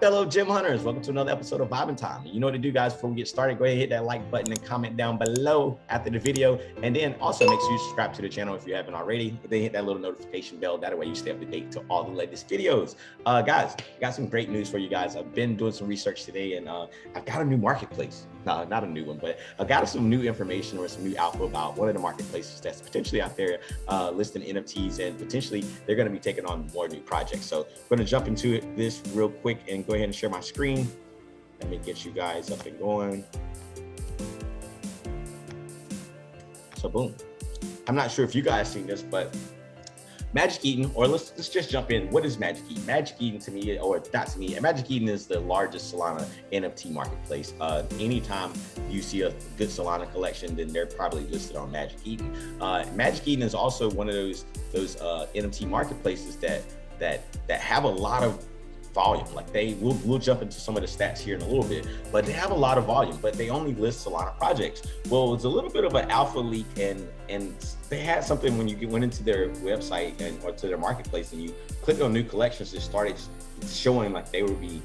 fellow gem hunters? Welcome to another episode of Vibing Time. You know what to do, guys. Before we get started, go ahead and hit that like button and comment down below after the video. And then also make sure you subscribe to the channel if you haven't already. And then hit that little notification bell. That way you stay up to date to all the latest videos. Guys, got some great news for you guys. I've been doing some research today, and I've got a new marketplace. No, not a new one, but I got some new information or some new alpha about one of the marketplaces that's potentially out there listing NFTs, and potentially they're going to be taking on more new projects. So I'm going to jump into this real quick and go ahead and share my screen. Let me get you guys up and going. So boom. I'm not sure if you guys seen this, but Magic Eden, or let's just jump in. What is Magic Eden? Magic Eden to me, or not to me, Magic Eden is the largest Solana NFT marketplace. Anytime you see a good Solana collection, then they're probably listed on Magic Eden. Magic Eden is also one of those NFT marketplaces that have a lot of volume. Like we'll jump into some of the stats here in a little bit, but they have a lot of volume, but they only list Solana projects. Well, it's a little bit of an alpha leak, and they had something when you went into their website or to their marketplace and you click on new collections, it started showing like they would be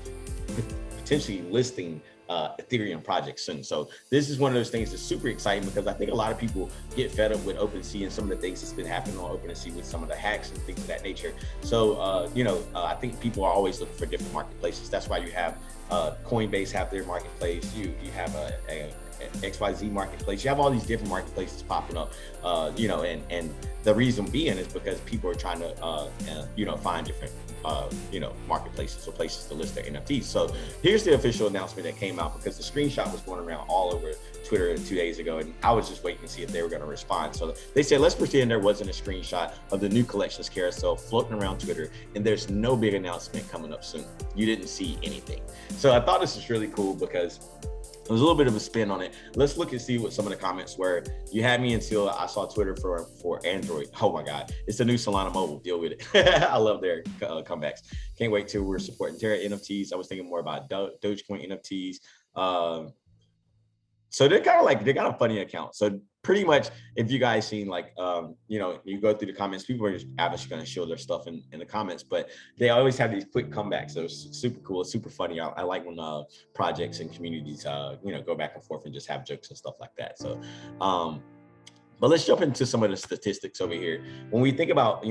potentially listing Ethereum projects soon. So this is one of those things that's super exciting, because I think a lot of people get fed up with OpenSea and some of the things that's been happening on OpenSea with some of the hacks and things of that nature. So I think people are always looking for different marketplaces. That's why you have Coinbase have their marketplace. You have a XYZ marketplace. You have all these different marketplaces popping up, and the reason being is because people are trying to find different marketplaces or places to list their NFTs. So here's the official announcement that came out, because the screenshot was going around all over Twitter 2 days ago, and I was just waiting to see if they were going to respond. So they said, let's pretend there wasn't a screenshot of the new collections carousel floating around Twitter, and there's no big announcement coming up soon. You didn't see anything. So I thought this was really cool, because there's a little bit of a spin on it. Let's look and see what some of the comments were. You had me until I saw Twitter for Android. Oh my God, it's the new Solana mobile. Deal with it. I love their comebacks. Can't wait till we're supporting Terra NFTs. I was thinking more about Dogecoin NFTs. So they got a funny account. So pretty much, if you guys seen you go through the comments, people are just obviously going to show their stuff in the comments, but they always have these quick comebacks. So it's super cool. It's super funny. I like when projects and communities, go back and forth and just have jokes and stuff like that. So, but let's jump into some of the statistics over here. When we think about,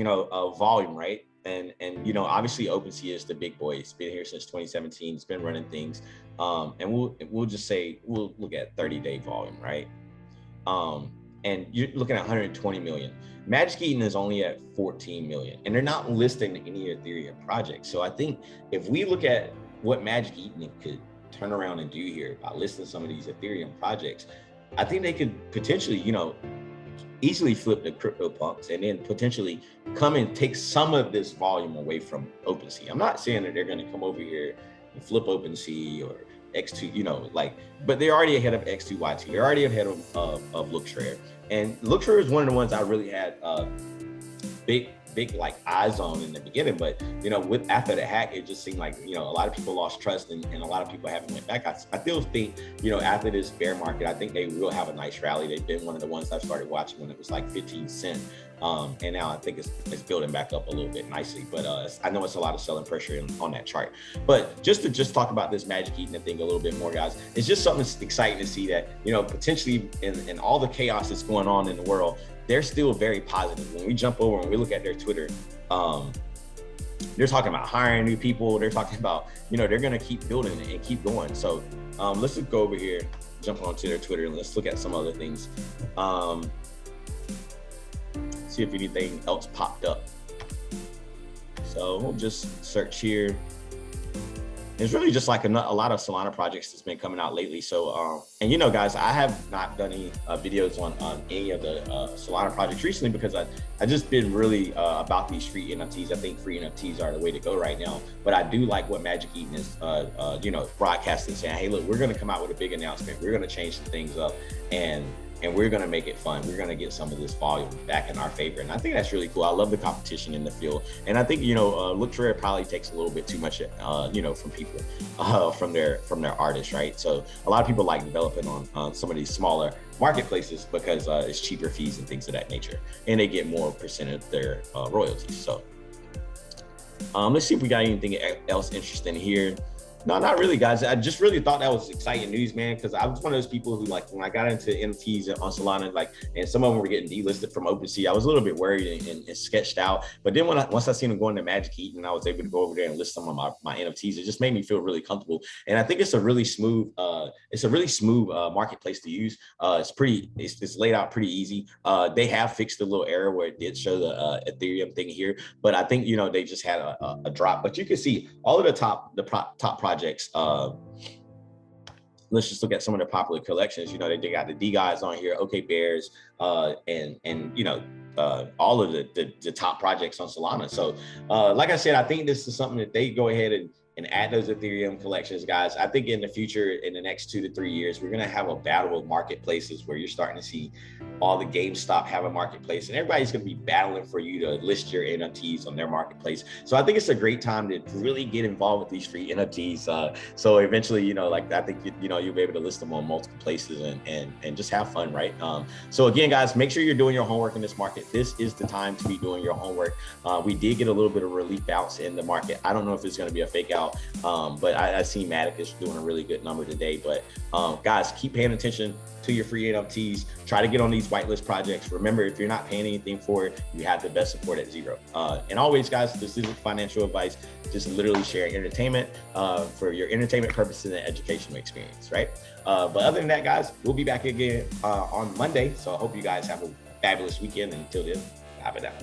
volume, right? And obviously OpenSea is the big boy. It's been here since 2017. It's been running things. And we'll just say, we'll look at 30-day volume, right? And you're looking at 120 million. Magic Eden is only at 14 million, and they're not listing any Ethereum projects. So I think if we look at what Magic Eden could turn around and do here by listing some of these Ethereum projects, I think they could potentially, easily flip the crypto punks and then potentially come and take some of this volume away from OpenSea. I'm not saying that they're going to come over here and flip OpenSea or X2, but they're already ahead of X2Y2. They're already ahead of Lookshare. And Lookshare is one of the ones I really had big eyes on in the beginning, but after the hack, it just seemed like a lot of people lost trust, and a lot of people haven't went back. I still think after this bear market, I think they will have a nice rally. They've been one of the ones I started watching when it was like 15 cents, and now I think it's building back up a little bit nicely. But I know it's a lot of selling pressure on that chart. But just to talk about this Magic Eden thing a little bit more, guys, it's just something that's exciting to see that potentially in all the chaos that's going on in the world, they're still very positive. When we jump over and we look at their Twitter, they're talking about hiring new people. They're talking about, they're going to keep building it and keep going. So let's just go over here, jump onto their Twitter, and let's look at some other things. See if anything else popped up. So we'll just search here. It's really just like a lot of Solana projects that's been coming out lately. So, and guys, I have not done any videos on any of the Solana projects recently, because I just been really about these free NFTs. I think free NFTs are the way to go right now. But I do like what Magic Eden is, broadcasting, saying, hey, look, we're going to come out with a big announcement. We're going to change some things up, and we're going to make it fun. We're going to get some of this volume back in our favor. And I think that's really cool. I love the competition in the field. And I think, Lookshare probably takes a little bit too much, from people, from their artists, right? So a lot of people like developing on some of these smaller marketplaces because it's cheaper fees and things of that nature. And they get more percent of their royalties. So let's see if we got anything else interesting here. No, not really, guys. I just really thought that was exciting news, man, because I was one of those people who, like, when I got into NFTs on Solana, like, and some of them were getting delisted from OpenSea, I was a little bit worried and sketched out. But then once I seen them going to Magic Eden, and I was able to go over there and list some of my NFTs, it just made me feel really comfortable. And I think it's a really smooth, marketplace to use. It's laid out pretty easy. They have fixed the little error where it did show the Ethereum thing here, but I think, you know, they just had a drop. But you can see all of the top projects. Let's just look at some of the popular collections. You know, they got the D guys on here, OK Bears, and you know, all of the top projects on Solana. So like I said, I think this is something that they go ahead and add those Ethereum collections, guys. I think in the future, in the next 2 to 3 years, we're gonna have a battle of marketplaces where you're starting to see all the GameStop have a marketplace, and everybody's gonna be battling for you to list your NFTs on their marketplace. So I think it's a great time to really get involved with these free NFTs. So eventually, you know, like I think you know you'll be able to list them on multiple places and just have fun, right? So again, guys, make sure you're doing your homework in this market. This is the time to be doing your homework. We did get a little bit of relief bounce in the market. I don't know if it's gonna be a fake out. But I see Matic is doing a really good number today. But guys, keep paying attention to your free NFTs. Try to get on these whitelist projects. Remember, if you're not paying anything for it, you have the best support at zero. And always, guys, this isn't financial advice. Just literally sharing entertainment for your entertainment purposes and educational experience, right? But other than that, guys, we'll be back again on Monday. So I hope you guys have a fabulous weekend. And until then, have it out.